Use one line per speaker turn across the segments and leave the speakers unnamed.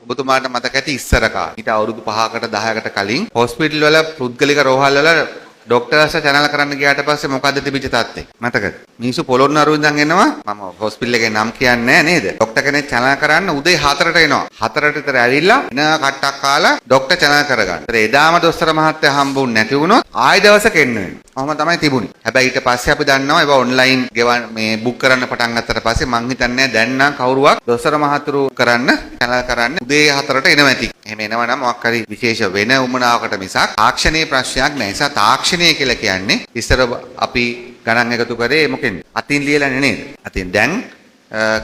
ඔබතුමාට මතක ඇති ඉස්සර කාලේ. ඊට අවුරුදු 5කට 10කට කලින් හොස්පිටල් වල පුද්ගලික රෝහල් වල ડોක්ටර්ස්ලා චැනල් කරන්න ගියාට පස්සේ මොකද්ද තිබිච්ච තත්ත්වය? මතකද? මිනිස්සු පොළොන්නරුව ඉඳන් එනවා. මම හොස්පිටල් එකේ නම් කියන්නේ නැහැ නේද? ડોක්ටර් කෙනෙක් චැනල් කරන්න උදේ 4ට එනවා. 4ට විතර ඇවිල්ලා එන කට්ටක් කාලා ડોක්ටර් චැනල් කරගන්න. ඒතර එදාම දොස්තර මහත්තයා හම්බුනේ නැති වුණොත් ආයෙ දවසක එන්න වෙනවා. ඔහොම තමයි තිබුණේ. හැබැයි ඊට පස්සේ අපි දන්නවා ඒවා ඔන්ලයින් ගෙවන් මේ බුක් කරන්න පටන් ගත්තට පස්සේ මං හිතන්නේ දැන් නම් කවුරුවක් දොස්තර මහතුරු කරන්න චැනල් කරන්න උදේ 4ට එනවා ඇති. එහෙම එනවනම් මොකක් හරි විශේෂ වෙන උමනාවකට මිසක් තාක්ෂණීය ප්‍රශ්නයක් නැහැ. නිසා තාක්ෂණය කියලා කියන්නේ ඉස්සර අපි ගණන් එකතු කරේ මොකෙන්ද? අතින් ලියලානේ නේද? අතින් දැන්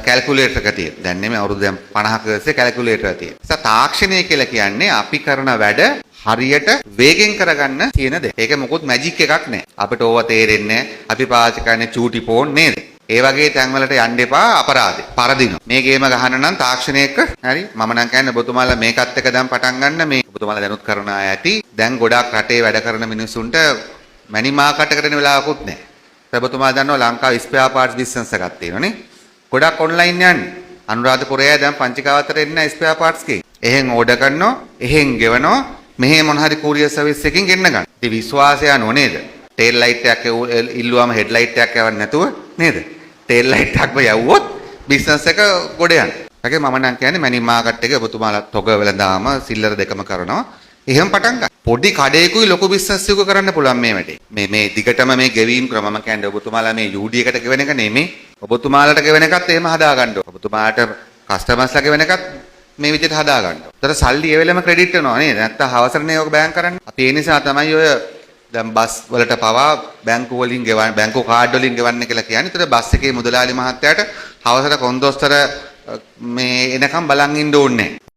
කැල්කියුලේටර් එක තියෙන. දැන් නෙමෙයි අවුරුදු දැන් 50ක ඉස්සේ කැල්කියුලේටර් එක තියෙන. නිසා තාක්ෂණය කියලා කියන්නේ අපි කරන වැඩ හරියට වේගෙන් කරගන්න තියෙන දේ. ඒක මොකොත් මැජික් එකක් නෑ. අපිට ඕවා තේරෙන්නේ නෑ. අපි පාවිච්චි කරන්නේ චූටි ෆෝන් නේද? ඒ වගේ තැන් වලට යන්න එපා අපරාධේ. පරදිනවා. මේ ගේම ගහන්න නම් තාක්ෂණයක හරි මම නම් කියන්නේ ඔබතුමාලා මේකත් එක දැන් පටන් ගන්න මේ ඔබතුමාලා දැනුත් කරන අය ඇති. දැන් ගොඩාක් රටේ වැඩ කරන මිනිස්සුන්ට මැනි මාකට් එකට වෙලාවකුත් නෑ. ඔබතුමාලා දන්නවා ලංකාවේ ස්පෙයා පාර්ට්ස් බිස්නස් එකක් තියෙනවනේ. ගොඩක් ඔන්ලයින් යන්නේ. අනුරාධපුරයේ දැන් පංචිකාවතට එන්න ස්පෙයා පාර්ට්ස් ගේ. එහෙන් ඕඩර් කරනවා, එහෙන් ගෙවනවා. මෙහෙ මොන හරි courier service එකකින් ගෙන්න ගන්න. ඉතින් විශ්වාසය යනෝ නේද? ටේල් ලයිට් එකක් ඉල්ලුවාම හෙඩ් ලයිට් එකක් යවන්න නැතුව නේද? ටේල් ලයිට් එකක්ම යවුවොත් බිස්නස් එක ගොඩ යනවා. ඒකේ මම නම් කියන්නේ මැනි මාකට් එකේ ඔබතුමාලා තොග වෙලඳාම සිල්ලර දෙකම කරනවා. එහෙම පටන් ගන්න. පොඩි කඩේකුයි ලොකු බිස්නස් එකක කරන්න පුළුවන් මේ වැඩේ. මේ දිගටම මේ ගෙවීම් ක්‍රම මම කියන්නේ ඔබතුමාලා මේ UD එකට ගෙවෙන එක නෙමෙයි. ඔබතුමාලට ගෙවෙන එකත් එහෙම හදා ගන්න ඕන. ඔබතුමාට කස්ටමර්ස්ලා ගෙවෙන එකත් මේ විදිහට හදා ගන්න. ඒතර සල්ලි ඒ වෙලෙම ක්‍රෙඩිට් වෙනවා නේද? නැත්තම් හවසරනේ ඔක බෑන්ක් කරන්නේ. අපි ඒ නිසා තමයි ඔය දැන් බස් වලට පවා බැංකු වලින් ගෙවන්න බැංකු කාඩ් වලින් ගෙවන්න කියලා කියන්නේ. ඒතර බස් එකේ මුදලාලි මහත්තයාට හවසට කොන්දොස්තර මේ එනකම් බලන් ඉන්න ඕනේ නැහැ.